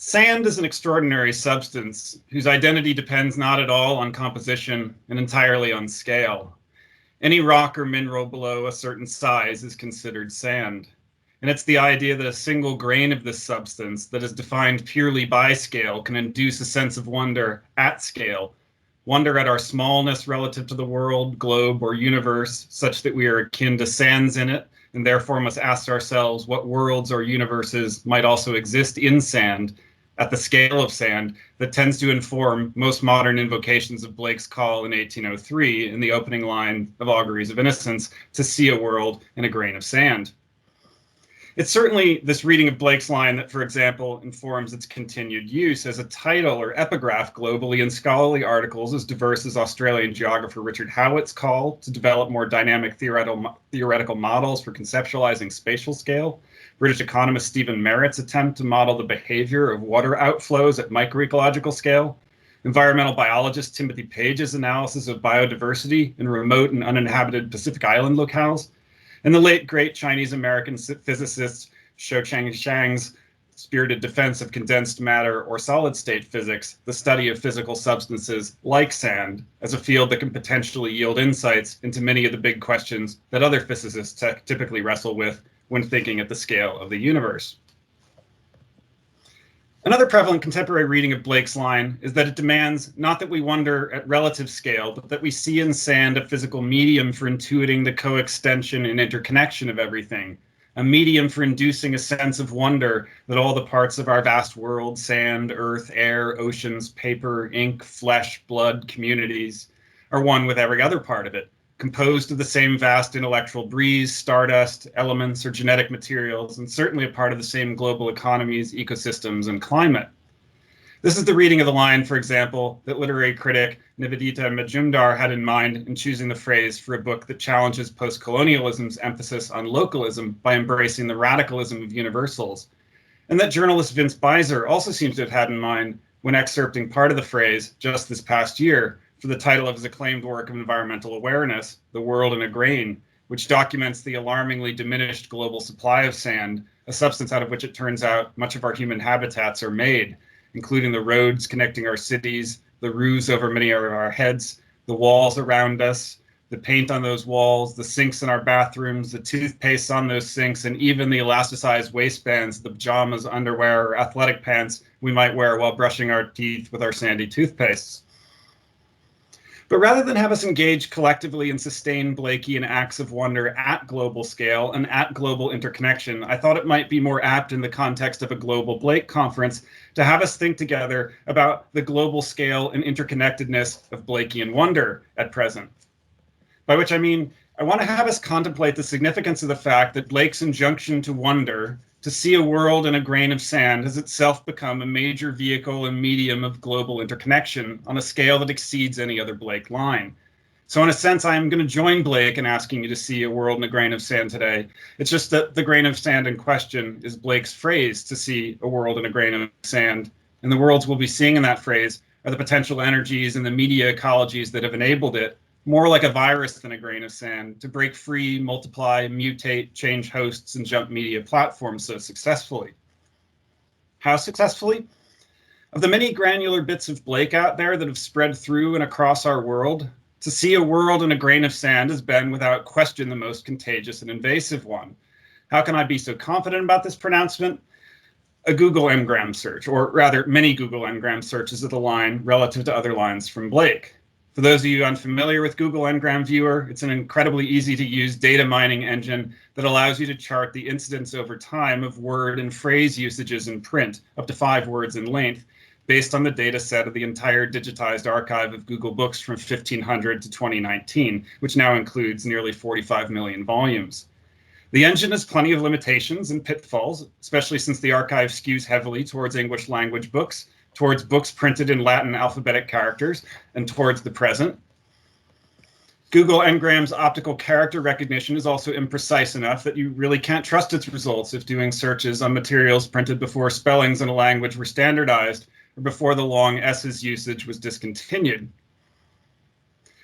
Sand is an extraordinary substance whose identity depends not at all on composition and entirely on scale. Any rock or mineral below a certain size is considered sand. And it's the idea that a single grain of this substance that is defined purely by scale can induce a sense of wonder at scale, wonder at our smallness relative to the world, globe, or universe, such that we are akin to sands in it, and therefore must ask ourselves what worlds or universes might also exist in sand, at the scale of sand, that tends to inform most modern invocations of Blake's call in 1803 in the opening line of Auguries of Innocence to see a world in a grain of sand. It's certainly this reading of Blake's line that, for example, informs its continued use as a title or epigraph globally in scholarly articles as diverse as Australian geographer Richard Howitt's call to develop more dynamic theoretical models for conceptualizing spatial scale, British economist Stephen Merritt's attempt to model the behavior of water outflows at microecological scale, environmental biologist Timothy Page's analysis of biodiversity in remote and uninhabited Pacific Island locales, and the late great Chinese-American physicist Shoucheng Shang's spirited defense of condensed matter or solid-state physics, the study of physical substances like sand as a field that can potentially yield insights into many of the big questions that other physicists typically wrestle with when thinking at the scale of the universe. Another prevalent contemporary reading of Blake's line is that it demands not that we wonder at relative scale, but that we see in sand a physical medium for intuiting the coextension and interconnection of everything, a medium for inducing a sense of wonder that all the parts of our vast world, sand, earth, air, oceans, paper, ink, flesh, blood, communities, are one with every other part of it, composed of the same vast intellectual breeze, stardust, elements, or genetic materials, and certainly a part of the same global economies, ecosystems, and climate. This is the reading of the line, for example, that literary critic Nivedita Majumdar had in mind in choosing the phrase for a book that challenges post-colonialism's emphasis on localism by embracing the radicalism of universals, and that journalist Vince Beiser also seems to have had in mind when excerpting part of the phrase just this past year for the title of his acclaimed work of environmental awareness, The World in a Grain, which documents the alarmingly diminished global supply of sand, a substance out of which it turns out much of our human habitats are made, including the roads connecting our cities, the roofs over many of our heads, the walls around us, the paint on those walls, the sinks in our bathrooms, the toothpaste on those sinks, and even the elasticized waistbands, the pajamas, underwear, or athletic pants we might wear while brushing our teeth with our sandy toothpastes. But rather than have us engage collectively in sustained Blakean acts of wonder at global scale and at global interconnection, I thought it might be more apt in the context of a global Blake conference to have us think together about the global scale and interconnectedness of Blakean wonder at present. By which I mean, I want to have us contemplate the significance of the fact that Blake's injunction to wonder, to see a world in a grain of sand, has itself become a major vehicle and medium of global interconnection on a scale that exceeds any other Blake line. So in a sense, I am going to join Blake in asking you to see a world in a grain of sand today. It's just that the grain of sand in question is Blake's phrase, to see a world in a grain of sand. And the worlds we'll be seeing in that phrase are the potential energies and the media ecologies that have enabled it, more like a virus than a grain of sand, to break free, multiply, mutate, change hosts, and jump media platforms so successfully. How successfully? Of the many granular bits of Blake out there that have spread through and across our world, to see a world in a grain of sand has been, without question, the most contagious and invasive one. How can I be so confident about this pronouncement? A Google Ngrams search, or rather many Google Ngrams searches of the line relative to other lines from Blake. For those of you unfamiliar with Google Ngram Viewer, it's an incredibly easy to use data mining engine that allows you to chart the incidence over time of word and phrase usages in print, up to 5 words in length, based on the data set of the entire digitized archive of Google Books from 1500 to 2019, which now includes nearly 45 million volumes. The engine has plenty of limitations and pitfalls, especially since the archive skews heavily towards English language books, towards books printed in Latin alphabetic characters, and towards the present. Google Ngrams optical character recognition is also imprecise enough that you really can't trust its results if doing searches on materials printed before spellings in a language were standardized or before the long S's usage was discontinued.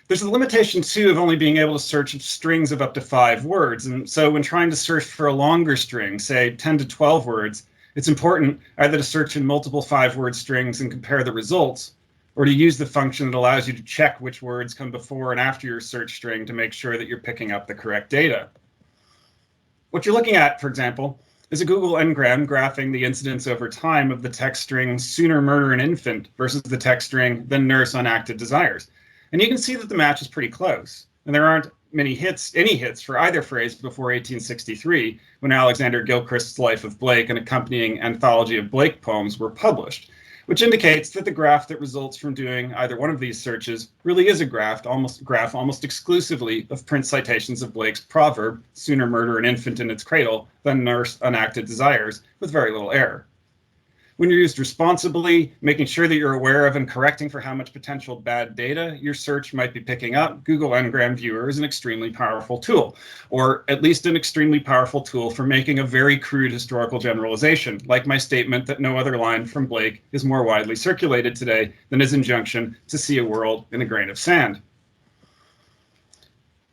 There's a limitation, too, of only being able to search strings of up to 5 words. And so when trying to search for a longer string, say 10 to 12 words, It's important either to search in multiple 5-word strings and compare the results, or to use the function that allows you to check which words come before and after your search string to make sure that you're picking up the correct data. What you're looking at, for example, is a Google Ngram graphing the incidence over time of the text string "sooner murder an infant" versus the text string "then nurse unacted desires." And you can see that the match is pretty close. And there aren't any hits for either phrase before 1863, when Alexander Gilchrist's Life of Blake and accompanying anthology of Blake poems were published, which indicates that the graph that results from doing either one of these searches really is a graph almost exclusively of print citations of Blake's proverb, "Sooner murder an infant in its cradle than nurse unacted desires," with very little error. When you're used responsibly, making sure that you're aware of and correcting for how much potential bad data your search might be picking up, Google Ngram Viewer is an extremely powerful tool, or at least an extremely powerful tool for making a very crude historical generalization, like my statement that no other line from Blake is more widely circulated today than his injunction to see a world in a grain of sand.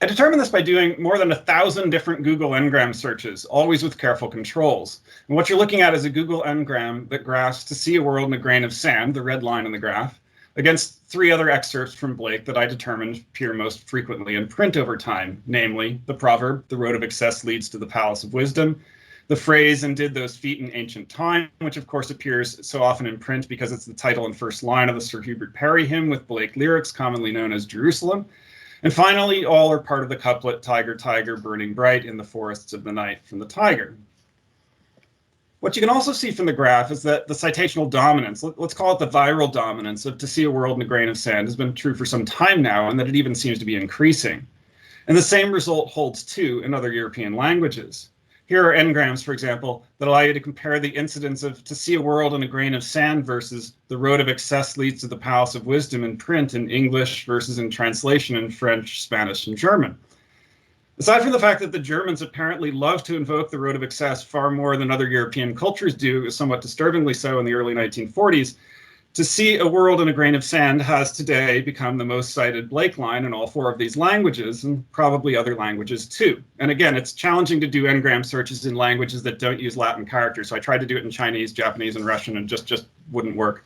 I determined this by doing more than 1,000 different Google Ngram searches, always with careful controls. And what you're looking at is a Google Ngram that graphs "to see a world in a grain of sand," the red line in the graph, against 3 other excerpts from Blake that I determined appear most frequently in print over time, namely the proverb, "The road of excess leads to the palace of wisdom," the phrase, "and did those feet in ancient time," which of course appears so often in print because it's the title and first line of the Sir Hubert Parry hymn with Blake lyrics, commonly known as "Jerusalem." And finally, all are part of the couplet, "Tiger, tiger, burning bright in the forests of the night," from the Tiger. What you can also see from the graph is that the citational dominance, let's call it the viral dominance of "to see a world in a grain of sand," has been true for some time now, and that it even seems to be increasing. And the same result holds too in other European languages. Here are Ngrams, for example, that allow you to compare the incidence of "to see a world in a grain of sand" versus "the road of excess leads to the palace of wisdom" in print in English versus in translation in French, Spanish, and German. Aside from the fact that the Germans apparently love to invoke the road of excess far more than other European cultures do, somewhat disturbingly so in the early 1940s, "to see a world in a grain of sand" has today become the most cited Blake line in all 4 of these languages, and probably other languages too. And again, it's challenging to do Ngram searches in languages that don't use Latin characters, so I tried to do it in Chinese, Japanese, and Russian, and just wouldn't work.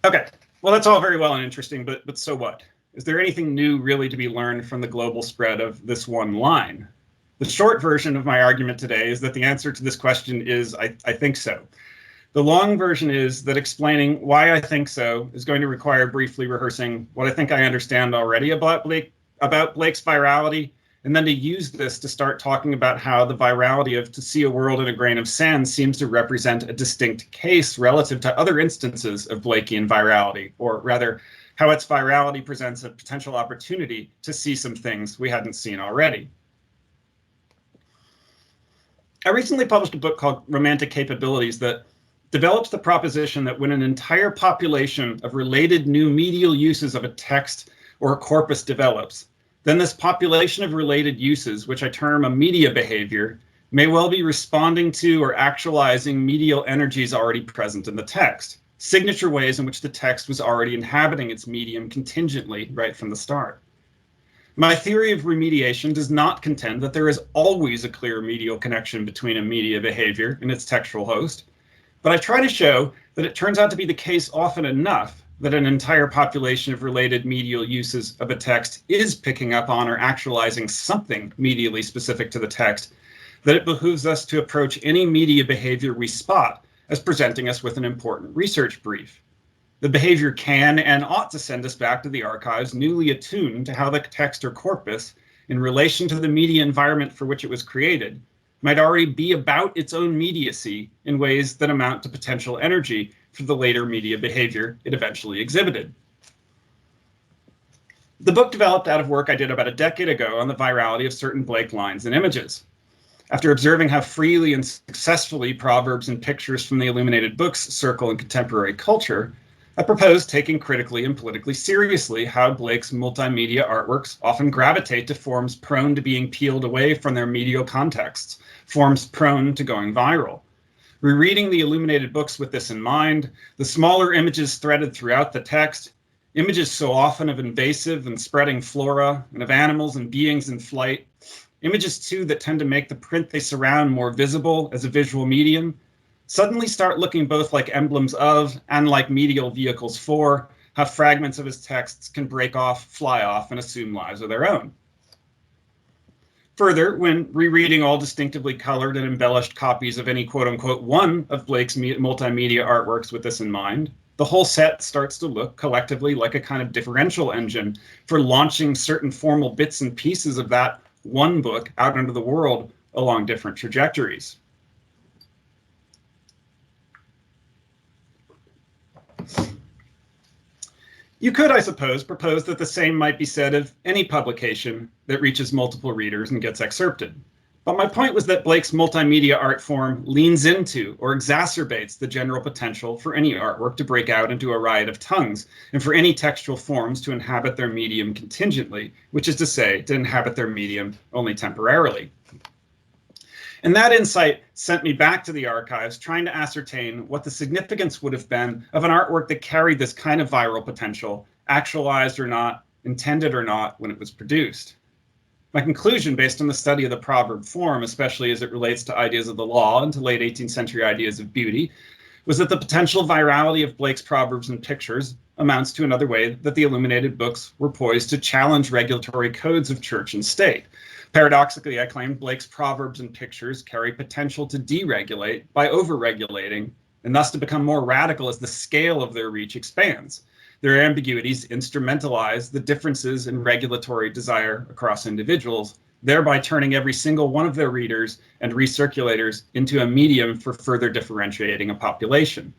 Okay, well, that's all very well and interesting, but so what? Is there anything new really to be learned from the global spread of this one line? The short version of my argument today is that the answer to this question is I think so. The long version is that explaining why I think so is going to require briefly rehearsing what I think I understand already about Blake's virality, and then to use this to start talking about how the virality of "to see a world in a grain of sand" seems to represent a distinct case relative to other instances of Blakean virality, or rather, how its virality presents a potential opportunity to see some things we hadn't seen already. I recently published a book called Romantic Capabilities that develops the proposition that when an entire population of related new medial uses of a text or a corpus develops, then this population of related uses, which I term a media behavior, may well be responding to or actualizing medial energies already present in the text, signature ways in which the text was already inhabiting its medium contingently right from the start. My theory of remediation does not contend that there is always a clear medial connection between a media behavior and its textual host, but I try to show that it turns out to be the case often enough that an entire population of related medial uses of a text is picking up on or actualizing something medially specific to the text, that it behooves us to approach any media behavior we spot as presenting us with an important research brief. The behavior can and ought to send us back to the archives newly attuned to how the text or corpus, in relation to the media environment for which it was created, might already be about its own mediacy in ways that amount to potential energy for the later media behavior it eventually exhibited. The book developed out of work I did about a decade ago on the virality of certain Blake lines and images. After observing how freely and successfully proverbs and pictures from the illuminated books circle in contemporary culture, I proposed taking critically and politically seriously how Blake's multimedia artworks often gravitate to forms prone to being peeled away from their medial contexts, forms prone to going viral. Rereading the illuminated books with this in mind, the smaller images threaded throughout the text, images so often of invasive and spreading flora and of animals and beings in flight, Images, too, that tend to make the print they surround more visible as a visual medium suddenly start looking both like emblems of and like medial vehicles for how fragments of his texts can break off, fly off, and assume lives of their own. Further, when rereading all distinctively colored and embellished copies of any quote-unquote one of Blake's multimedia artworks with this in mind, the whole set starts to look collectively like a kind of differential engine for launching certain formal bits and pieces of that one book out into the world along different trajectories. You could, I suppose, propose that the same might be said of any publication that reaches multiple readers and gets excerpted. But my point was that Blake's multimedia art form leans into or exacerbates the general potential for any artwork to break out into a riot of tongues, and for any textual forms to inhabit their medium contingently, which is to say, to inhabit their medium only temporarily. And that insight sent me back to the archives, trying to ascertain what the significance would have been of an artwork that carried this kind of viral potential, actualized or not, intended or not, when it was produced. My conclusion, based on the study of the proverb form, especially as it relates to ideas of the law and to late 18th century ideas of beauty, was that the potential virality of Blake's proverbs and pictures amounts to another way that the illuminated books were poised to challenge regulatory codes of church and state. Paradoxically, I claimed Blake's proverbs and pictures carry potential to deregulate by overregulating, and thus to become more radical as the scale of their reach expands. Their ambiguities instrumentalize the differences in regulatory desire across individuals, thereby turning every single one of their readers and recirculators into a medium for further differentiating a population.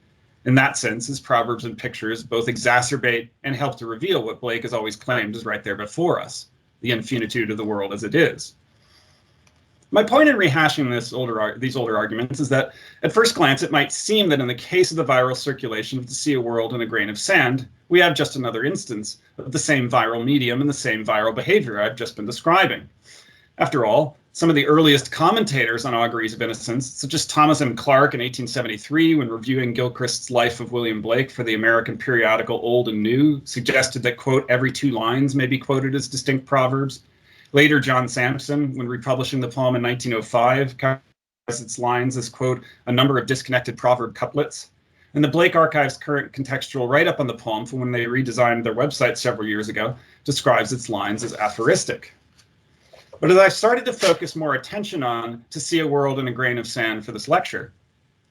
In that sense, his proverbs and pictures both exacerbate and help to reveal what Blake has always claimed is right there before us, the infinitude of the world as it is. My point in rehashing these older arguments is that at first glance it might seem that in the case of the viral circulation of To See a World in a Grain of Sand, we have just another instance of the same viral medium and the same viral behavior I've just been describing. After all, some of the earliest commentators on Auguries of Innocence, such as Thomas M. Clark in 1873, when reviewing Gilchrist's Life of William Blake for the American periodical Old and New, suggested that, quote, every 2 lines may be quoted as distinct proverbs. Later, John Sampson, when republishing the poem in 1905, categorized its lines as, quote, a number of disconnected proverb couplets. And the Blake Archive's current contextual write-up on the poem from when they redesigned their website several years ago describes its lines as aphoristic. But as I started to focus more attention on To See a World in a Grain of Sand for this lecture,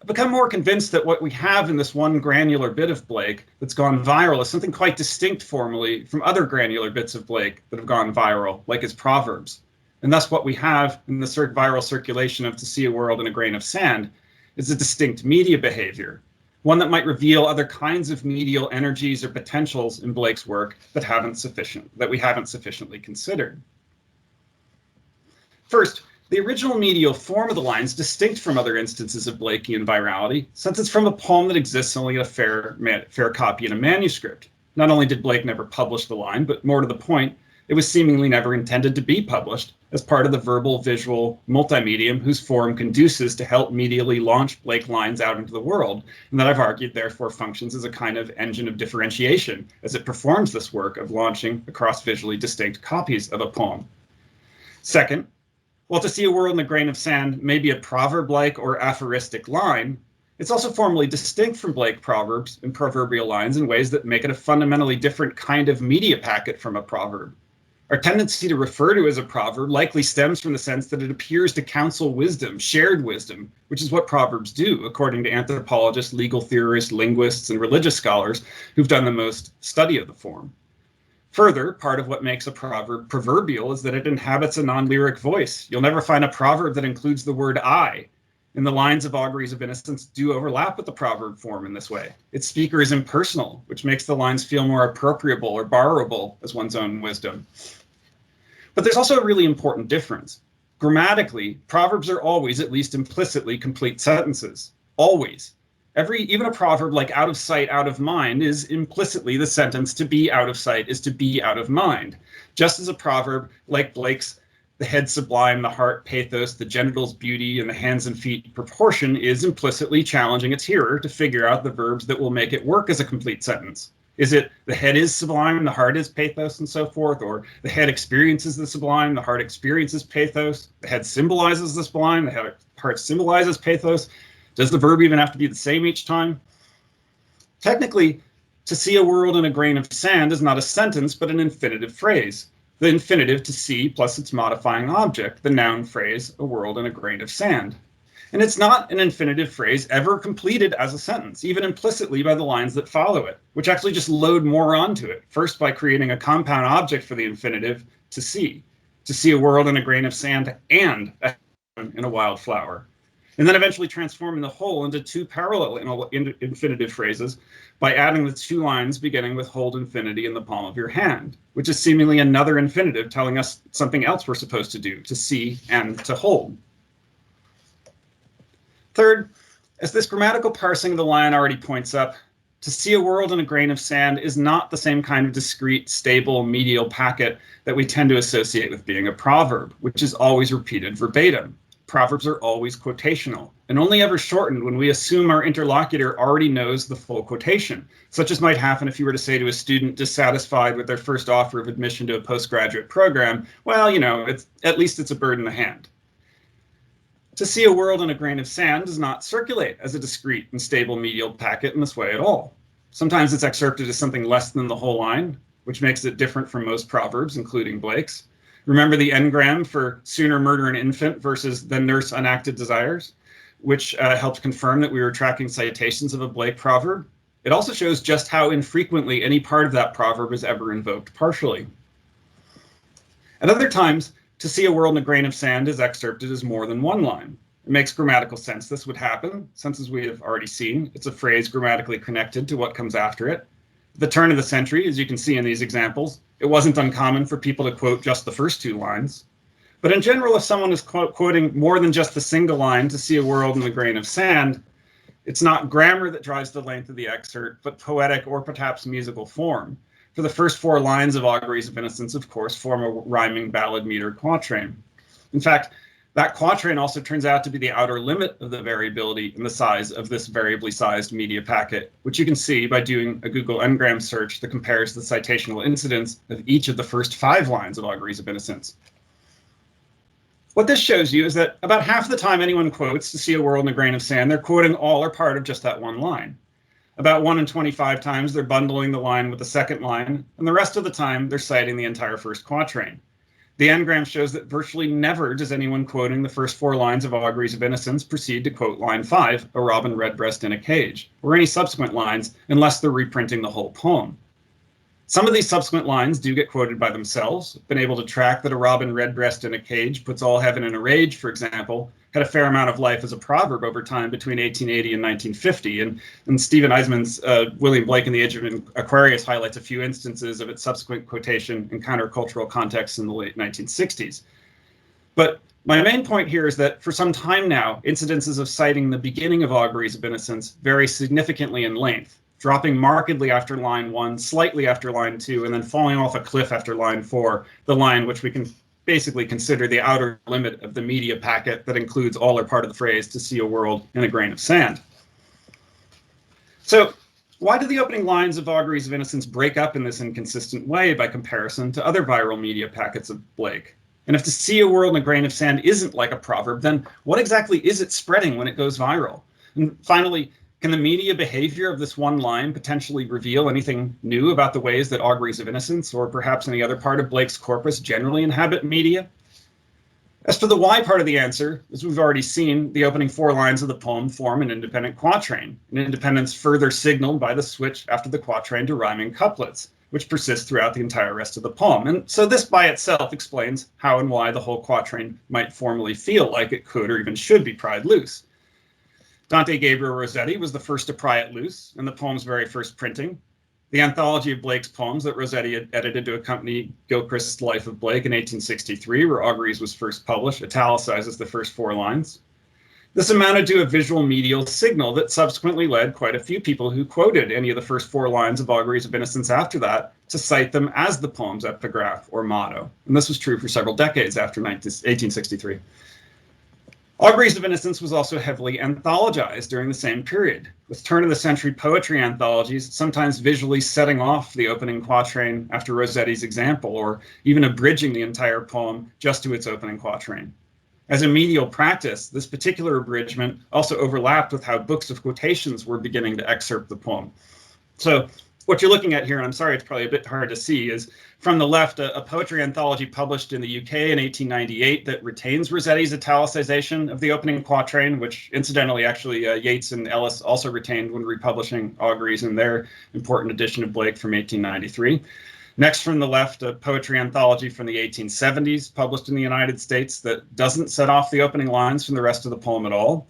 I've become more convinced that what we have in this one granular bit of Blake that's gone viral is something quite distinct formally from other granular bits of Blake that have gone viral, like his proverbs. And thus what we have in the viral circulation of To See a World in a Grain of Sand is a distinct media behavior, one that might reveal other kinds of medial energies or potentials in Blake's work that we haven't sufficiently considered. First, the original medial form of the line is distinct from other instances of Blakean virality, since it's from a poem that exists only in a fair copy in a manuscript. Not only did Blake never publish the line, but more to the point, it was seemingly never intended to be published as part of the verbal, visual multimedium whose form conduces to help medially launch Blake lines out into the world, and that I've argued therefore functions as a kind of engine of differentiation as it performs this work of launching across visually distinct copies of a poem. Second, while To See a World in a Grain of Sand may be a proverb-like or aphoristic line, it's also formally distinct from Blake proverbs and proverbial lines in ways that make it a fundamentally different kind of media packet from a proverb. Our tendency to refer to it as a proverb likely stems from the sense that it appears to counsel wisdom, shared wisdom, which is what proverbs do, according to anthropologists, legal theorists, linguists, and religious scholars who've done the most study of the form. Further, part of what makes a proverb proverbial is that it inhabits a non-lyric voice. You'll never find a proverb that includes the word I. And the lines of Auguries of Innocence do overlap with the proverb form in this way. Its speaker is impersonal, which makes the lines feel more appropriable or borrowable as one's own wisdom. But there's also a really important difference. Grammatically, proverbs are always, at least implicitly, complete sentences. Always. Even a proverb like out of sight, out of mind is implicitly the sentence to be out of sight is to be out of mind. Just as a proverb like Blake's the head sublime, the heart pathos, the genitals beauty, and the hands and feet proportion is implicitly challenging its hearer to figure out the verbs that will make it work as a complete sentence. Is it the head is sublime, the heart is pathos, and so forth? Or the head experiences the sublime, the heart experiences pathos? The head symbolizes the sublime, the heart symbolizes pathos? Does the verb even have to be the same each time? Technically, to see a world in a grain of sand is not a sentence, but an infinitive phrase. The infinitive to see plus its modifying object, the noun phrase, a world in a grain of sand. And it's not an infinitive phrase ever completed as a sentence, even implicitly by the lines that follow it, which actually just load more onto it. First, by creating a compound object for the infinitive, to see a world in a grain of sand and in a wildflower. And then eventually transforming the whole into two parallel infinitive phrases by adding the two lines beginning with hold infinity in the palm of your hand, which is seemingly another infinitive telling us something else we're supposed to do, to see and to hold. Third, as this grammatical parsing of the line already points up, to see a world in a grain of sand is not the same kind of discrete, stable, medial packet that we tend to associate with being a proverb, which is always repeated verbatim. Proverbs are always quotational, and only ever shortened when we assume our interlocutor already knows the full quotation, such as might happen if you were to say to a student dissatisfied with their first offer of admission to a postgraduate program, well, at least it's a bird in the hand. To see a world in a grain of sand does not circulate as a discrete and stable medial packet in this way at all. Sometimes it's excerpted as something less than the whole line, which makes it different from most proverbs, including Blake's. Remember the Ngram for sooner murder an infant versus than nurse unacted desires, which helped confirm that we were tracking citations of a Blake proverb. It also shows just how infrequently any part of that proverb is ever invoked partially. At other times, to see a world in a grain of sand is excerpted as more than one line. It makes grammatical sense this would happen, since as we have already seen, it's a phrase grammatically connected to what comes after it. At the turn of the century, as you can see in these examples, it wasn't uncommon for people to quote just the first two lines. But in general, if someone is quoting more than just the single line to see a world in a grain of sand, it's not grammar that drives the length of the excerpt, but poetic or perhaps musical form. For the first four lines of Auguries of Innocence, of course, form a rhyming ballad meter quatrain. In fact, that quatrain also turns out to be the outer limit of the variability in the size of this variably sized media packet, which you can see by doing a Google Ngrams search that compares the citational incidence of each of the first 5 lines of Auguries of Innocence. What this shows you is that about half the time anyone quotes to see a world in a grain of sand, they're quoting all or part of just that one line. About 1 in 25 times, they're bundling the line with the second line, and the rest of the time, they're citing the entire first quatrain. The Ngram shows that virtually never does anyone quoting the first 4 lines of Auguries of Innocence proceed to quote line 5, a robin redbreast in a cage, or any subsequent lines, unless they're reprinting the whole poem. Some of these subsequent lines do get quoted by themselves. Been able to track that a robin redbreast in a cage puts all heaven in a rage, for example, had a fair amount of life as a proverb over time between 1880 and 1950. And Stephen Eisman's William Blake and the Age of Aquarius highlights a few instances of its subsequent quotation in countercultural contexts in the late 1960s. But my main point here is that for some time now, incidences of citing the beginning of Auguries of Innocence vary significantly in length, dropping markedly after line 1, slightly after line 2, and then falling off a cliff after line 4, the line which we can basically consider the outer limit of the media packet that includes all or part of the phrase to see a world in a grain of sand. So why do the opening lines of Auguries of Innocence break up in this inconsistent way by comparison to other viral media packets of Blake? And if to see a world in a grain of sand isn't like a proverb, then what exactly is it spreading when it goes viral? And finally, can the media behavior of this one line potentially reveal anything new about the ways that Auguries of Innocence, or perhaps any other part of Blake's corpus, generally inhabit media? As for the why part of the answer, as we've already seen, the opening 4 lines of the poem form an independent quatrain, an independence further signaled by the switch after the quatrain to rhyming couplets, which persists throughout the entire rest of the poem. And so this by itself explains how and why the whole quatrain might formally feel like it could or even should be pried loose. Dante Gabriel Rossetti was the first to pry it loose in the poem's very first printing. The anthology of Blake's poems that Rossetti had edited to accompany Gilchrist's Life of Blake in 1863, where Auguries was first published, italicizes the first 4 lines. This amounted to a visual medial signal that subsequently led quite a few people who quoted any of the first 4 lines of Auguries of Innocence after that to cite them as the poem's epigraph or motto. And this was true for several decades after 1863. Auguries of Innocence was also heavily anthologized during the same period, with turn-of-the-century poetry anthologies sometimes visually setting off the opening quatrain after Rossetti's example, or even abridging the entire poem just to its opening quatrain. As a medial practice, this particular abridgment also overlapped with how books of quotations were beginning to excerpt the poem. So what you're looking at here, and I'm sorry it's probably a bit hard to see, is from the left, a poetry anthology published in the UK in 1898 that retains Rossetti's italicization of the opening quatrain, which incidentally, actually, Yeats and Ellis also retained when republishing Auguries in their important edition of Blake from 1893. Next from the left, a poetry anthology from the 1870s, published in the United States, that doesn't set off the opening lines from the rest of the poem at all.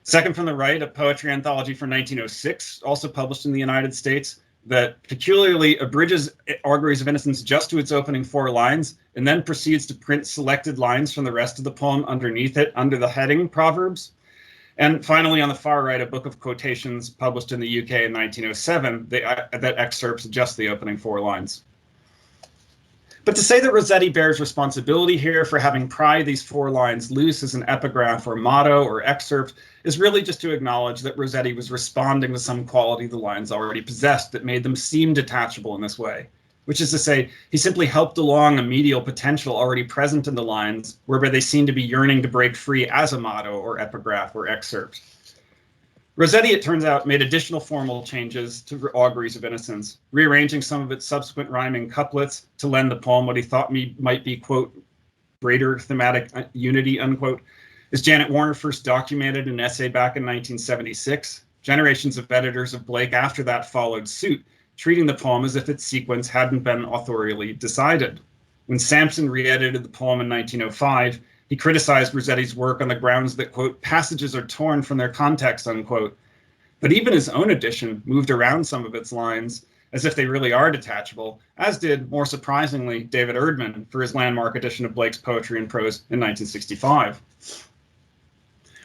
Second from the right, a poetry anthology from 1906, also published in the United States, that peculiarly abridges Auguries of Innocence just to its opening 4 lines, and then proceeds to print selected lines from the rest of the poem underneath it, under the heading Proverbs. And finally, on the far right, a book of quotations published in the UK in 1907 that excerpts just the opening 4 lines. But to say that Rossetti bears responsibility here for having pried these 4 lines loose as an epigraph or motto or excerpt is really just to acknowledge that Rossetti was responding to some quality the lines already possessed that made them seem detachable in this way. Which is to say, he simply helped along a medial potential already present in the lines, whereby they seem to be yearning to break free as a motto or epigraph or excerpt. Rossetti, it turns out, made additional formal changes to Auguries of Innocence, rearranging some of its subsequent rhyming couplets to lend the poem what he thought might be, quote, greater thematic unity, unquote. As Janet Warner first documented in an essay back in 1976, generations of editors of Blake after that followed suit, treating the poem as if its sequence hadn't been authorially decided. When Sampson re-edited the poem in 1905, he criticized Rossetti's work on the grounds that, quote, passages are torn from their context, unquote. But even his own edition moved around some of its lines as if they really are detachable, as did, more surprisingly, David Erdman for his landmark edition of Blake's Poetry and Prose in 1965.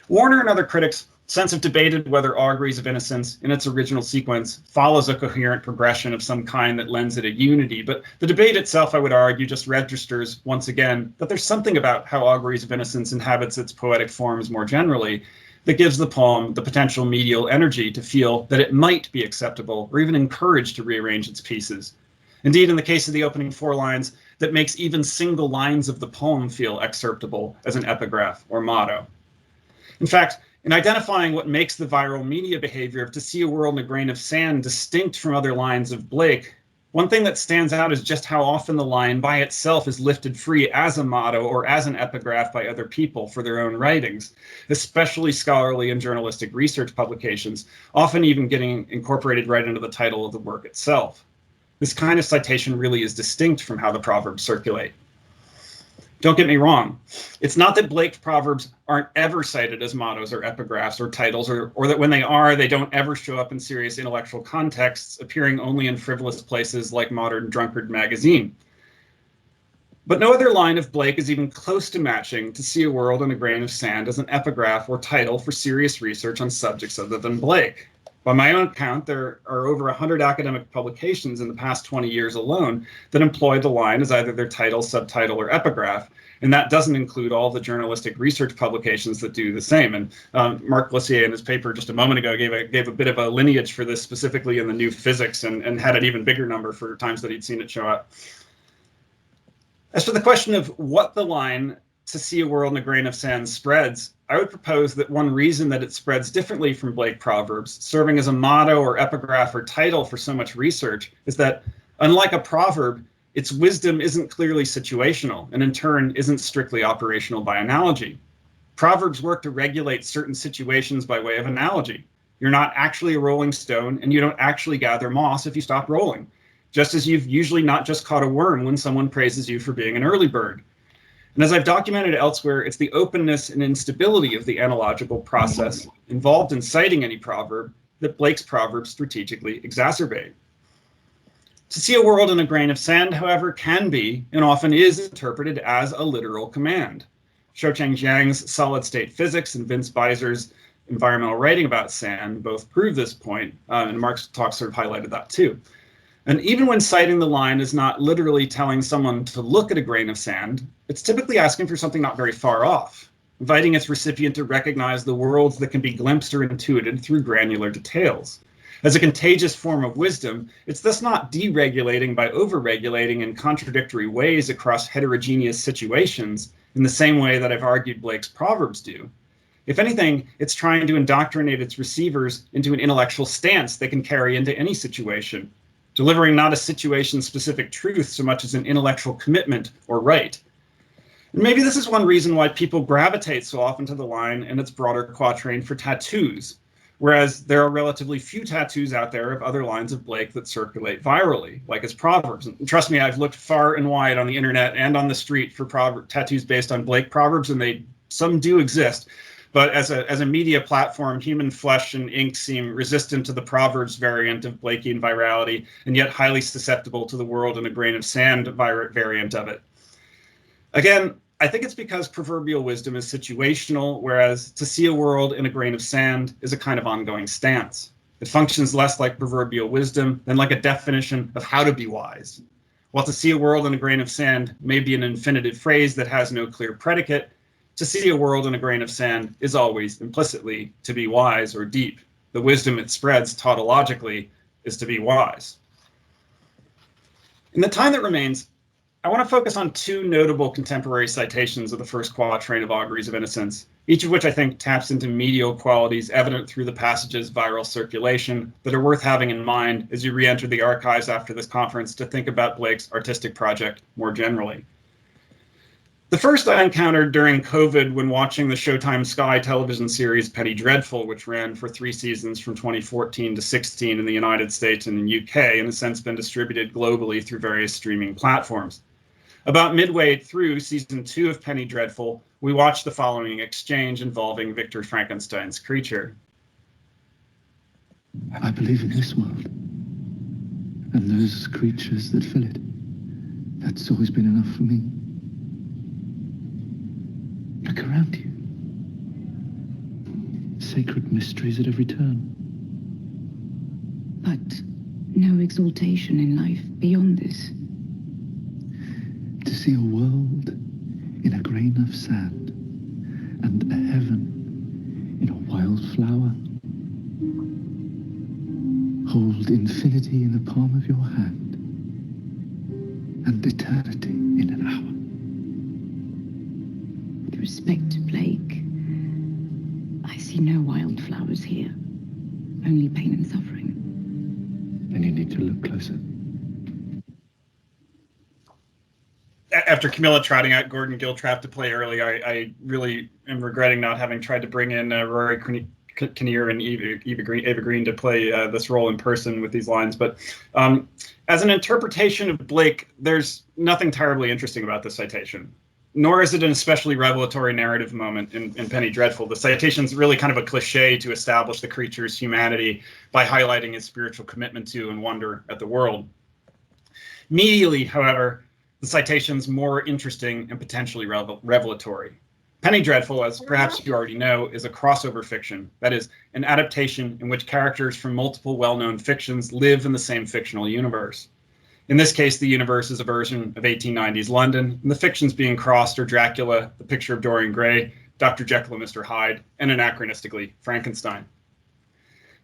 Warner and other critics since have debated whether Auguries of Innocence, in its original sequence, follows a coherent progression of some kind that lends it a unity, but the debate itself, I would argue, just registers, once again, that there's something about how Auguries of Innocence inhabits its poetic forms more generally that gives the poem the potential medial energy to feel that it might be acceptable or even encouraged to rearrange its pieces. Indeed, in the case of the opening 4 lines, that makes even single lines of the poem feel excerptable as an epigraph or motto. In fact, in identifying what makes the viral media behavior of To See a World in a Grain of Sand distinct from other lines of Blake, one thing that stands out is just how often the line by itself is lifted free as a motto or as an epigraph by other people for their own writings, especially scholarly and journalistic research publications, often even getting incorporated right into the title of the work itself. This kind of citation really is distinct from how the proverbs circulate. Don't get me wrong. It's not that Blake's proverbs aren't ever cited as mottos or epigraphs or titles, or that when they are, they don't ever show up in serious intellectual contexts, appearing only in frivolous places like Modern Drunkard magazine. But no other line of Blake is even close to matching To See a World in a Grain of Sand as an epigraph or title for serious research on subjects other than Blake. By my own count, there are over 100 academic publications in the past 20 years alone that employ the line as either their title, subtitle, or epigraph, and that doesn't include all the journalistic research publications that do the same. And Marc Glissier, in his paper just a moment ago, gave a bit of a lineage for this, specifically in the New Physics, and had an even bigger number for times that he'd seen it show up. As for the question of what the line To See a World in a Grain of Sand spreads, I would propose that one reason that it spreads differently from Blake proverbs, serving as a motto or epigraph or title for so much research, is that, unlike a proverb, its wisdom isn't clearly situational, and in turn isn't strictly operational by analogy. Proverbs work to regulate certain situations by way of analogy. You're not actually a rolling stone, and you don't actually gather moss if you stop rolling, just as you've usually not just caught a worm when someone praises you for being an early bird. And as I've documented elsewhere, it's the openness and instability of the analogical process involved in citing any proverb that Blake's proverbs strategically exacerbate. To See a World in a Grain of Sand, however, can be, and often is, interpreted as a literal command. Xiaocheng Jiang's Solid State Physics and Vince Beiser's Environmental Writing About Sand both prove this point, and Mark's talk sort of highlighted that too. And even when citing the line is not literally telling someone to look at a grain of sand, it's typically asking for something not very far off. inviting its recipient to recognize the worlds that can be glimpsed or intuited through granular details. As a contagious form of wisdom, it's thus not deregulating by overregulating in contradictory ways across heterogeneous situations in the same way that I've argued Blake's proverbs do. If anything, it's trying to indoctrinate its receivers into an intellectual stance they can carry into any situation, delivering not a situation-specific truth so much as an intellectual commitment or right. And maybe this is one reason why people gravitate so often to the line in its broader quatrain for tattoos, whereas there are relatively few tattoos out there of other lines of Blake that circulate virally, like his proverbs. And trust me, I've looked far and wide on the internet and on the street for tattoos based on Blake proverbs, and some do exist. But as a media platform, human flesh and ink seem resistant to the Proverbs variant of Blakean virality, and yet highly susceptible to the world in a grain of sand variant of it. Again, I think it's because proverbial wisdom is situational, whereas to see a world in a grain of sand is a kind of ongoing stance. It functions less like proverbial wisdom than like a definition of how to be wise. While to see a world in a grain of sand may be an infinitive phrase that has no clear predicate, to see a world in a grain of sand is always implicitly to be wise or deep. The wisdom it spreads tautologically is to be wise. In the time that remains, I want to focus on two notable contemporary citations of the first quatrain of Auguries of Innocence, each of which I think taps into medial qualities evident through the passage's viral circulation that are worth having in mind as you re-enter the archives after this conference to think about Blake's artistic project more generally. The first I encountered during COVID when watching the Showtime Sky television series Penny Dreadful, which ran for 3 seasons from 2014 to 16 in the United States and the UK, and has since been distributed globally through various streaming platforms. About midway through season 2 of Penny Dreadful, we watched the following exchange involving Victor Frankenstein's creature. I believe in this world, and those creatures that fill it. That's always been enough for me. Look around you. Sacred mysteries at every turn. But no exaltation in life beyond this. To see a world in a grain of sand and a heaven in a wild flower. Hold infinity in the palm of your hand and eternity in an hour. With respect to Blake, I see no wildflowers here, only pain and suffering. Then you need to look closer. After Camilla trotting out Gordon Giltrap to play early, I really am regretting not having tried to bring in Rory Kinnear and Ava Green to play this role in person with these lines. But as an interpretation of Blake, there's nothing terribly interesting about this citation, nor is it an especially revelatory narrative moment in Penny Dreadful. The citation's really kind of a cliche to establish the creature's humanity by highlighting his spiritual commitment to and wonder at the world. Medially, however, the citation's more interesting and potentially revelatory. Penny Dreadful, as perhaps you already know, is a crossover fiction. That is, an adaptation in which characters from multiple well-known fictions live in the same fictional universe. In this case, the universe is a version of 1890s London, and the fictions being crossed are Dracula, The Picture of Dorian Gray, Dr. Jekyll and Mr. Hyde, and anachronistically, Frankenstein.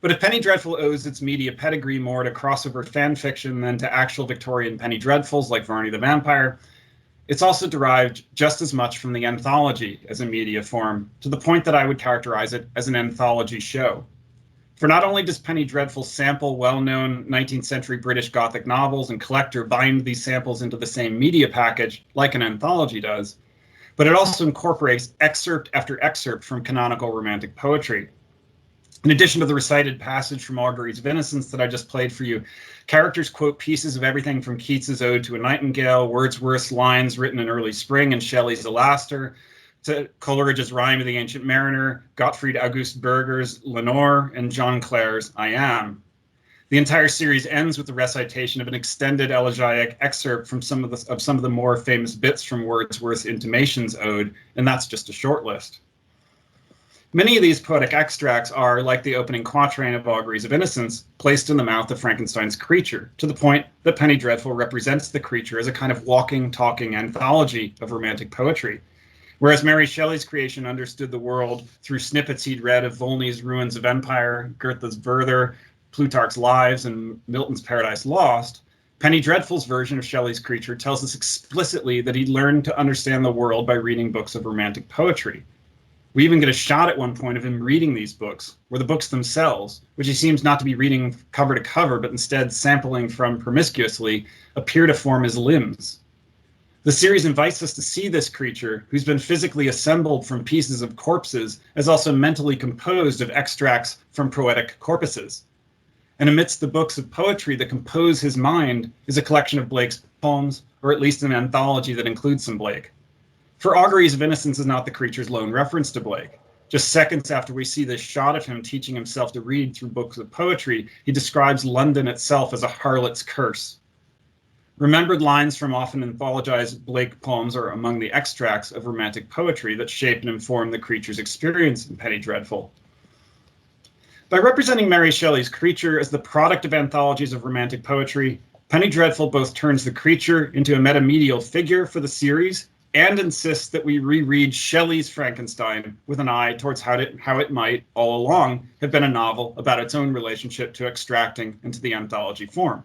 But if Penny Dreadful owes its media pedigree more to crossover fan fiction than to actual Victorian Penny Dreadfuls like Varney the Vampire, it's also derived just as much from the anthology as a media form, to the point that I would characterize it as an anthology show. For not only does Penny Dreadful sample well-known 19th century British Gothic novels and collector bind these samples into the same media package, like an anthology does, but it also incorporates excerpt after excerpt from canonical romantic poetry. In addition to the recited passage from Auguries of Innocence that I just played for you, characters quote pieces of everything from Keats's Ode to a Nightingale, Wordsworth's lines written in early spring, and Shelley's Alaster, to Coleridge's Rime of the Ancient Mariner, Gottfried August Berger's Lenore, and John Clare's I Am. The entire series ends with the recitation of an extended elegiac excerpt from some of the more famous bits from Wordsworth's Intimations Ode, and that's just a short list. Many of these poetic extracts are, like the opening quatrain of Auguries of Innocence, placed in the mouth of Frankenstein's creature, to the point that Penny Dreadful represents the creature as a kind of walking, talking anthology of romantic poetry. Whereas Mary Shelley's creation understood the world through snippets he'd read of Volney's Ruins of Empire, Goethe's Werther, Plutarch's Lives, and Milton's Paradise Lost, Penny Dreadful's version of Shelley's creature tells us explicitly that he'd learned to understand the world by reading books of romantic poetry. We even get a shot at one point of him reading these books, where the books themselves, which he seems not to be reading cover to cover, but instead sampling from promiscuously, appear to form his limbs. The series invites us to see this creature, who's been physically assembled from pieces of corpses, as also mentally composed of extracts from poetic corpuses. And amidst the books of poetry that compose his mind is a collection of Blake's poems, or at least an anthology that includes some Blake. For Auguries of Innocence is not the creature's lone reference to Blake. Just seconds after we see this shot of him teaching himself to read through books of poetry, he describes London itself as a harlot's curse. Remembered lines from often anthologized Blake poems are among the extracts of romantic poetry that shape and inform the creature's experience in Penny Dreadful. By representing Mary Shelley's creature as the product of anthologies of romantic poetry, Penny Dreadful both turns the creature into a metamedial figure for the series and insists that we reread Shelley's Frankenstein with an eye towards how it might, all along, have been a novel about its own relationship to extracting into the anthology form.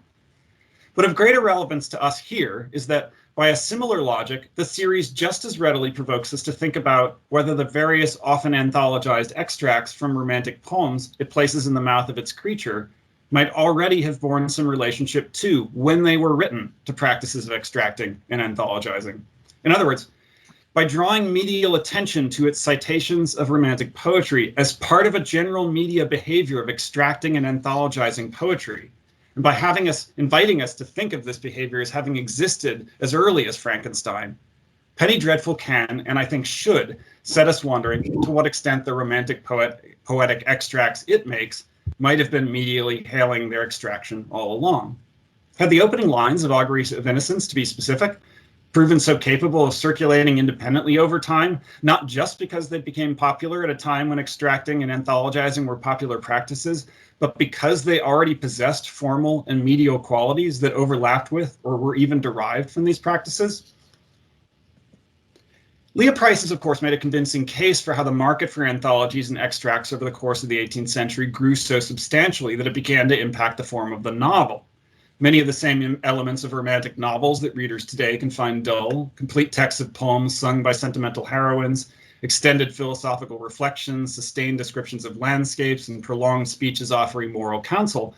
But of greater relevance to us here is that, by a similar logic, the series just as readily provokes us to think about whether the various often anthologized extracts from romantic poems it places in the mouth of its creature might already have borne some relationship to, when they were written, to practices of extracting and anthologizing. In other words, by drawing medial attention to its citations of romantic poetry as part of a general media behavior of extracting and anthologizing poetry, and by inviting us to think of this behavior as having existed as early as Frankenstein, Penny Dreadful can, and I think should, set us wondering to what extent the romantic poetic extracts it makes might have been medially hailing their extraction all along. Had the opening lines of Auguries of Innocence, to be specific, proven so capable of circulating independently over time, not just because they became popular at a time when extracting and anthologizing were popular practices, but because they already possessed formal and medial qualities that overlapped with or were even derived from these practices? Leah Price has, of course, made a convincing case for how the market for anthologies and extracts over the course of the 18th century grew so substantially that it began to impact the form of the novel. Many of the same elements of romantic novels that readers today can find dull, complete texts of poems sung by sentimental heroines, extended philosophical reflections, sustained descriptions of landscapes, and prolonged speeches offering moral counsel,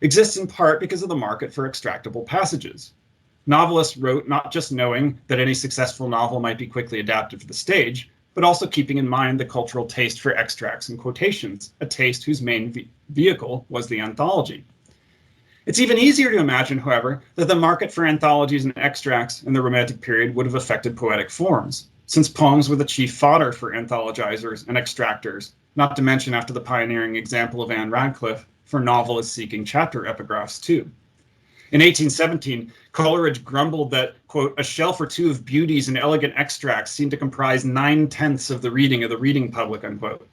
exist in part because of the market for extractable passages. Novelists wrote not just knowing that any successful novel might be quickly adapted for the stage, but also keeping in mind the cultural taste for extracts and quotations, a taste whose main vehicle was the anthology. It's even easier to imagine, however, that the market for anthologies and extracts in the Romantic period would have affected poetic forms, since poems were the chief fodder for anthologizers and extractors, not to mention, after the pioneering example of Anne Radcliffe, for novelists seeking chapter epigraphs too. In 1817, Coleridge grumbled that, quote, a shelf or two of beauties and elegant extracts seemed to comprise 9/10 of the reading of the reading public, unquote.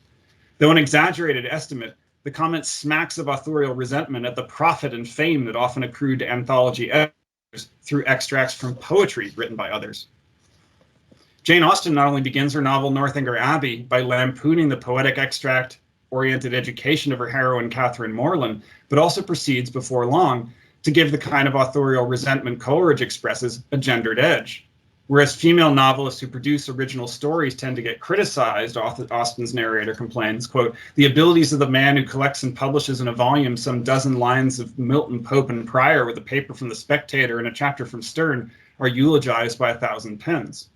Though an exaggerated estimate, the comment smacks of authorial resentment at the profit and fame that often accrued to anthology editors through extracts from poetry written by others. Jane Austen not only begins her novel Northanger Abbey by lampooning the poetic extract-oriented education of her heroine Catherine Morland, but also proceeds before long to give the kind of authorial resentment Coleridge expresses a gendered edge. Whereas female novelists who produce original stories tend to get criticized, Austen's narrator complains, quote, the abilities of the man who collects and publishes in a volume some dozen lines of Milton, Pope, and Prior with a paper from the Spectator and a chapter from Sterne are eulogized by 1,000 pens.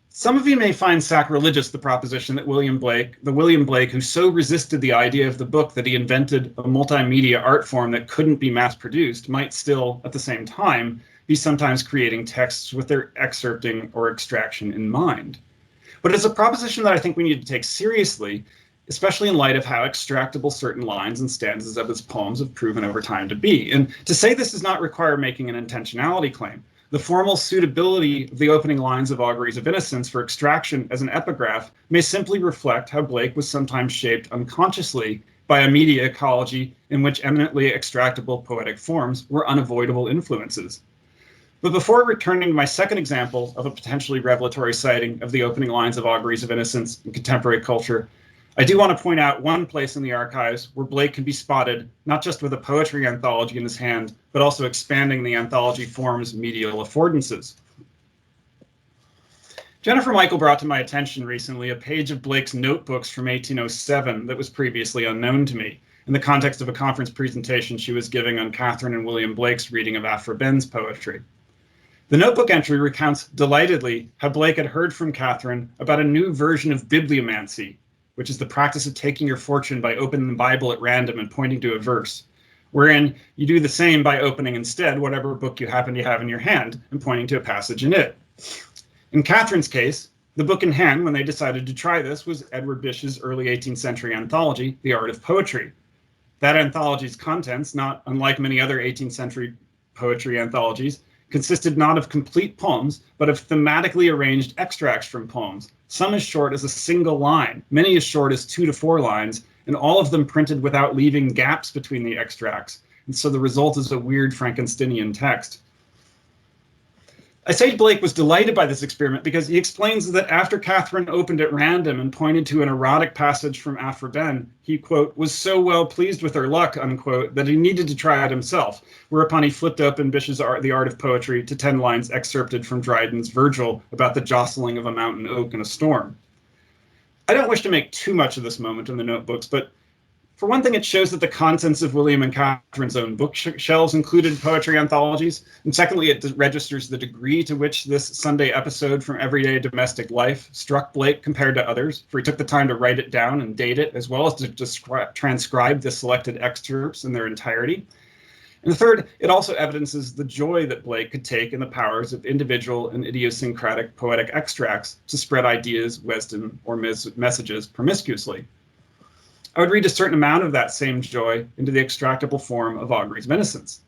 Some of you may find sacrilegious the proposition that William Blake, who so resisted the idea of the book that he invented a multimedia art form that couldn't be mass-produced, might still, at the same time, be sometimes creating texts with their excerpting or extraction in mind. But it's a proposition that I think we need to take seriously, especially in light of how extractable certain lines and stanzas of his poems have proven over time to be. And to say this does not require making an intentionality claim. The formal suitability of the opening lines of Auguries of Innocence for extraction as an epigraph may simply reflect how Blake was sometimes shaped unconsciously by a media ecology in which eminently extractable poetic forms were unavoidable influences. But before returning to my second example of a potentially revelatory citing of the opening lines of Auguries of Innocence in contemporary culture, I do want to point out one place in the archives where Blake can be spotted not just with a poetry anthology in his hand, but also expanding the anthology form's medial affordances. Jennifer Michael brought to my attention recently a page of Blake's notebooks from 1807 that was previously unknown to me, in the context of a conference presentation she was giving on Catherine and William Blake's reading of Aphra Behn's poetry. The notebook entry recounts delightedly how Blake had heard from Catherine about a new version of bibliomancy, which is the practice of taking your fortune by opening the Bible at random and pointing to a verse, wherein you do the same by opening instead whatever book you happen to have in your hand and pointing to a passage in it. In Catherine's case, the book in hand when they decided to try this was Edward Bish's early 18th century anthology, The Art of Poetry. That anthology's contents, not unlike many other 18th century poetry anthologies, consisted not of complete poems, but of thematically arranged extracts from poems, some as short as a single line, many as short as 2 to 4 lines, and all of them printed without leaving gaps between the extracts. And so the result is a weird Frankensteinian text. I say Blake was delighted by this experiment because he explains that after Catherine opened at random and pointed to an erotic passage from Aphra Behn, he, quote, was so well pleased with her luck, unquote, that he needed to try it himself, whereupon he flipped open Bish's The Art of Poetry to 10 lines excerpted from Dryden's Virgil about the jostling of a mountain oak in a storm. I don't wish to make too much of this moment in the notebooks, but for one thing, it shows that the contents of William and Catherine's own bookshelves included poetry anthologies. And secondly, it registers the degree to which this Sunday episode from everyday domestic life struck Blake compared to others, for he took the time to write it down and date it, as well as to transcribe the selected excerpts in their entirety. And the third, it also evidences the joy that Blake could take in the powers of individual and idiosyncratic poetic extracts to spread ideas, wisdom, or messages promiscuously. I would read a certain amount of that same joy into the extractable form of Auguries of Innocence,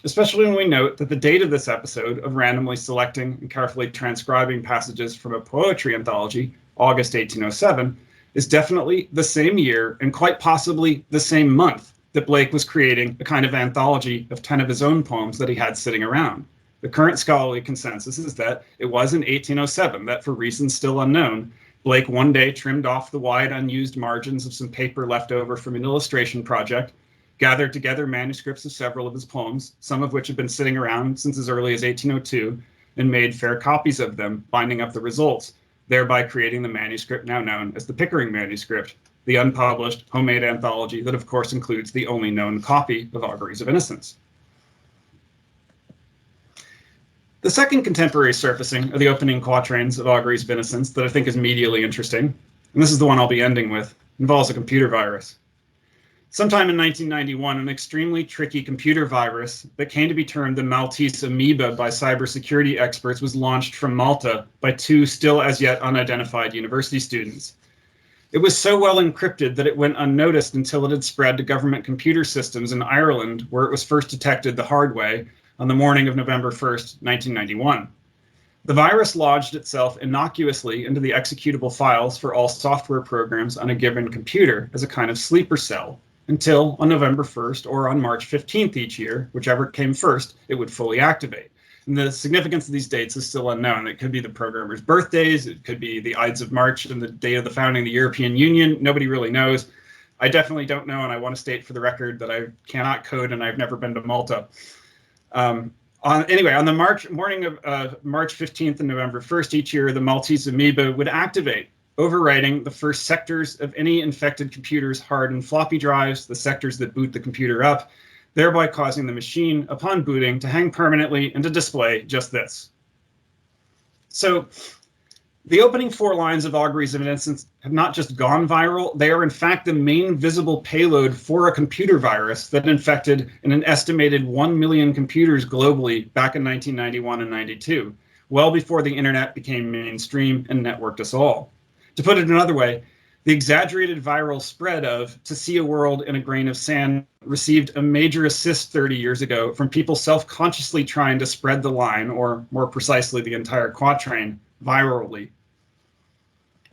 especially when we note that the date of this episode of randomly selecting and carefully transcribing passages from a poetry anthology, August 1807, is definitely the same year and quite possibly the same month that Blake was creating a kind of anthology of 10 of his own poems that he had sitting around. The current scholarly consensus is that it was in 1807 that, for reasons still unknown, Blake one day trimmed off the wide unused margins of some paper left over from an illustration project, gathered together manuscripts of several of his poems, some of which had been sitting around since as early as 1802, and made fair copies of them, binding up the results, thereby creating the manuscript now known as the Pickering manuscript, the unpublished homemade anthology that of course includes the only known copy of Auguries of Innocence. The second contemporary surfacing of the opening quatrains of Auguries of Innocence that I think is medially interesting, and this is the one I'll be ending with, involves a computer virus. Sometime in 1991, an extremely tricky computer virus that came to be termed the Maltese Amoeba by cybersecurity experts was launched from Malta by 2 still as yet unidentified university students. It was so well encrypted that it went unnoticed until it had spread to government computer systems in Ireland, where it was first detected the hard way on the morning of November 1st, 1991. The virus lodged itself innocuously into the executable files for all software programs on a given computer as a kind of sleeper cell, until on November 1st or on March 15th each year, whichever came first, it would fully activate. And the significance of these dates is still unknown. It could be the programmers' birthdays, it could be the Ides of March and the day of the founding of the European Union. Nobody really knows. I definitely don't know, and I want to state for the record that I cannot code and I've never been to Malta. On the morning of March 15th and November 1st each year, the Maltese Amoeba would activate, overwriting the first sectors of any infected computer's hard and floppy drives, the sectors that boot the computer up, thereby causing the machine, upon booting, to hang permanently and to display just this. So the opening 4 lines of Auguries of Innocence have not just gone viral, they are in fact the main visible payload for a computer virus that infected an estimated 1 million computers globally back in 1991 and 92, well before the internet became mainstream and networked us all. To put it another way, the exaggerated viral spread of "to see a world in a grain of sand" received a major assist 30 years ago from people self-consciously trying to spread the line, or more precisely the entire quatrain, virally.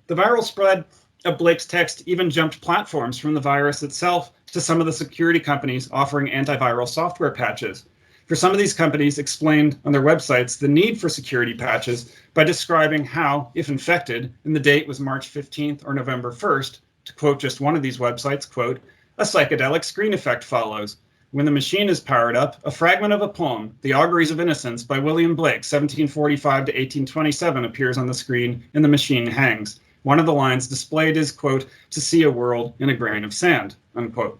The viral spread of Blake's text even jumped platforms from the virus itself to some of the security companies offering antiviral software patches. for some of these companies explained on their websites the need for security patches by describing how, if infected, and the date was March 15th or November 1st, to quote just one of these websites, quote, a psychedelic screen effect follows. When the machine is powered up, a fragment of a poem, The Auguries of Innocence by William Blake, 1745 to 1827, appears on the screen and the machine hangs. One of the lines displayed is, quote, to see a world in a grain of sand, unquote.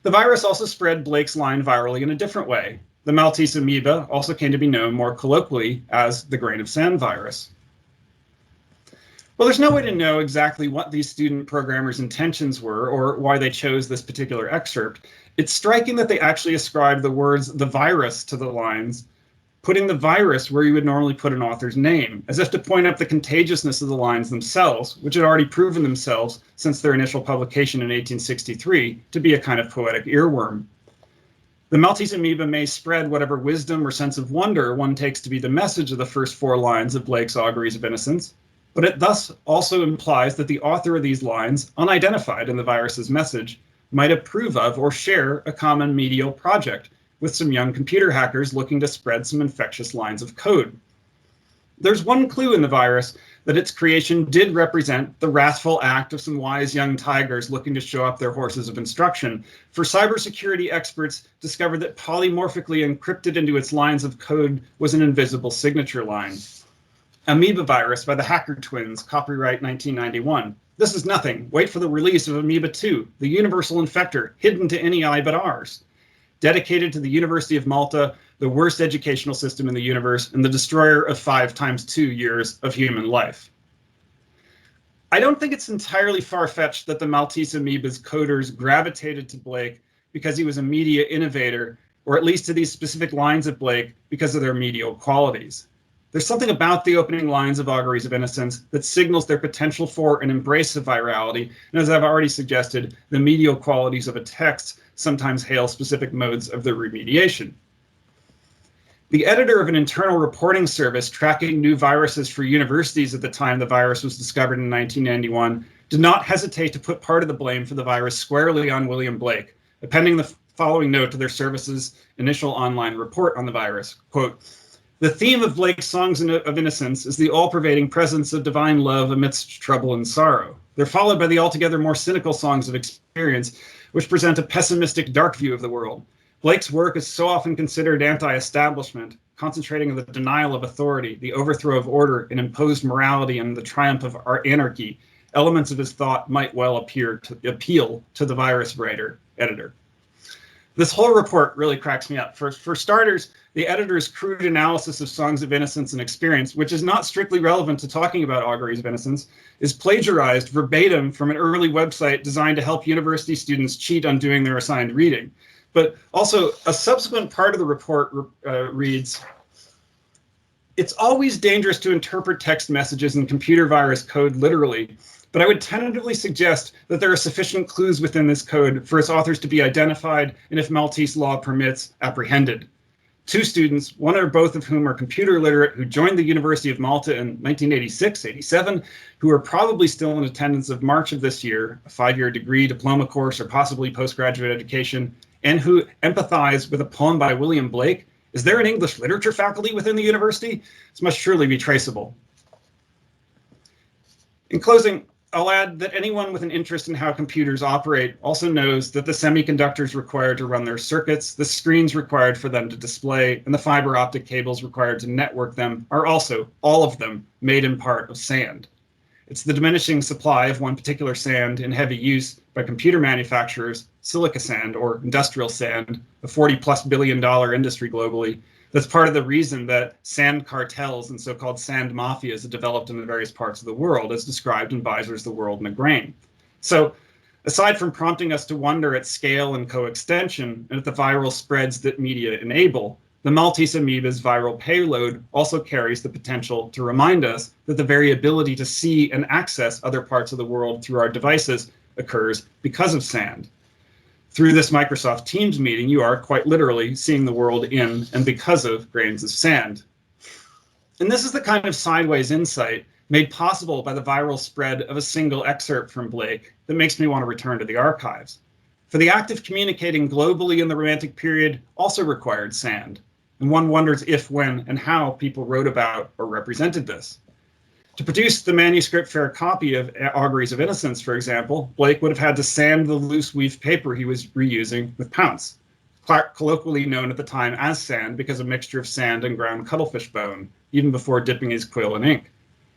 The virus also spread Blake's line virally in a different way. The Maltese amoeba also came to be known more colloquially as the grain of sand virus. Well, there's no way to know exactly what these student programmers' intentions were or why they chose this particular excerpt. It's striking that they actually ascribed the words the virus to the lines, putting the virus where you would normally put an author's name, as if to point out the contagiousness of the lines themselves, which had already proven themselves since their initial publication in 1863 to be a kind of poetic earworm. The Maltese amoeba may spread whatever wisdom or sense of wonder one takes to be the message of the first four lines of Blake's Auguries of Innocence, but it thus also implies that the author of these lines, unidentified in the virus's message, might approve of or share a common medial project with some young computer hackers looking to spread some infectious lines of code. There's one clue in the virus that its creation did represent the wrathful act of some wise young tigers looking to show up their horses of instruction, for cybersecurity experts discovered that polymorphically encrypted into its lines of code was an invisible signature line. Amoeba virus by the Hacker Twins, copyright 1991. This is nothing. Wait for the release of Amoeba 2, the universal infector, hidden to any eye but ours. Dedicated to the University of Malta, the worst educational system in the universe, and the destroyer of 5 times 2 years of human life. I don't think it's entirely far-fetched that the Maltese amoeba's coders gravitated to Blake because he was a media innovator, or at least to these specific lines of Blake because of their medial qualities. There's something about the opening lines of Auguries of Innocence that signals their potential for an embrace of virality, and as I've already suggested, the medial qualities of a text sometimes hail specific modes of their remediation. The editor of an internal reporting service tracking new viruses for universities at the time the virus was discovered in 1991 did not hesitate to put part of the blame for the virus squarely on William Blake, appending the following note to their service's initial online report on the virus. Quote, the theme of Blake's Songs of Innocence is the all-pervading presence of divine love amidst trouble and sorrow. They're followed by the altogether more cynical songs of experience, which present a pessimistic, dark view of the world. Blake's work is so often considered anti-establishment, concentrating on the denial of authority, the overthrow of order, and imposed morality, and the triumph of anarchy. Elements of his thought might well appeal to the virus editor. This whole report really cracks me up. For starters, the editor's crude analysis of Songs of Innocence and Experience, which is not strictly relevant to talking about Auguries of Innocence, is plagiarized verbatim from an early website designed to help university students cheat on doing their assigned reading. But also, a subsequent part of the report reads, it's always dangerous to interpret text messages in computer virus code literally, but I would tentatively suggest that there are sufficient clues within this code for its authors to be identified and, if Maltese law permits, apprehended. 2 students, one or both of whom are computer literate, who joined the University of Malta in 1986-87, who are probably still in attendance of March of this year, a 5-year degree, diploma course, or possibly postgraduate education, and who empathize with a poem by William Blake. Is there an English literature faculty within the university? This must surely be traceable. In closing, I'll add that anyone with an interest in how computers operate also knows that the semiconductors required to run their circuits, the screens required for them to display, and the fiber optic cables required to network them are also, all of them, made in part of sand. It's the diminishing supply of one particular sand in heavy use by computer manufacturers, silica sand or industrial sand, a $40+ billion industry globally, that's part of the reason that sand cartels and so-called sand mafias have developed in the various parts of the world, as described in Beisler's The World in a Grain. So, aside from prompting us to wonder at scale and coextension and at the viral spreads that media enable, the Maltese amoeba's viral payload also carries the potential to remind us that the variability to see and access other parts of the world through our devices occurs because of sand. Through this Microsoft Teams meeting, you are quite literally seeing the world in and because of grains of sand. And this is the kind of sideways insight made possible by the viral spread of a single excerpt from Blake that makes me want to return to the archives. For the act of communicating globally in the Romantic period also required sand, and one wonders if, when, and how people wrote about or represented this. To produce the manuscript fair copy of Auguries of Innocence, for example, Blake would have had to sand the loose weave paper he was reusing with pounce, colloquially known at the time as sand because a mixture of sand and ground cuttlefish bone, even before dipping his quill in ink.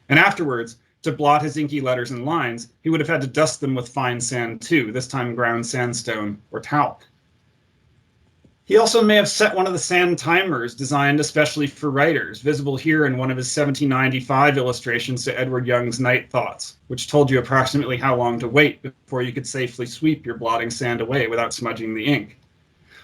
And afterwards, to blot his inky letters and lines, he would have had to dust them with fine sand too, this time ground sandstone or talc. He also may have set one of the sand timers designed especially for writers, visible here in one of his 1795 illustrations to Edward Young's Night Thoughts, which told you approximately how long to wait before you could safely sweep your blotting sand away without smudging the ink.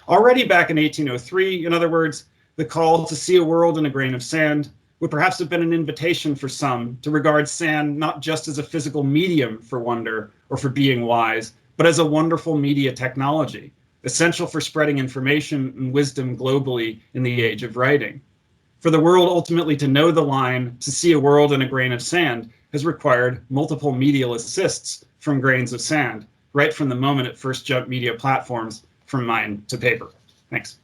Already back in 1803, in other words, the call to see a world in a grain of sand would perhaps have been an invitation for some to regard sand not just as a physical medium for wonder or for being wise, but as a wonderful media technology, essential for spreading information and wisdom globally in the age of writing. For the world ultimately to know the line, to see a world in a grain of sand, has required multiple medial assists from grains of sand, right from the moment it first jumped media platforms from mind to paper. Thanks.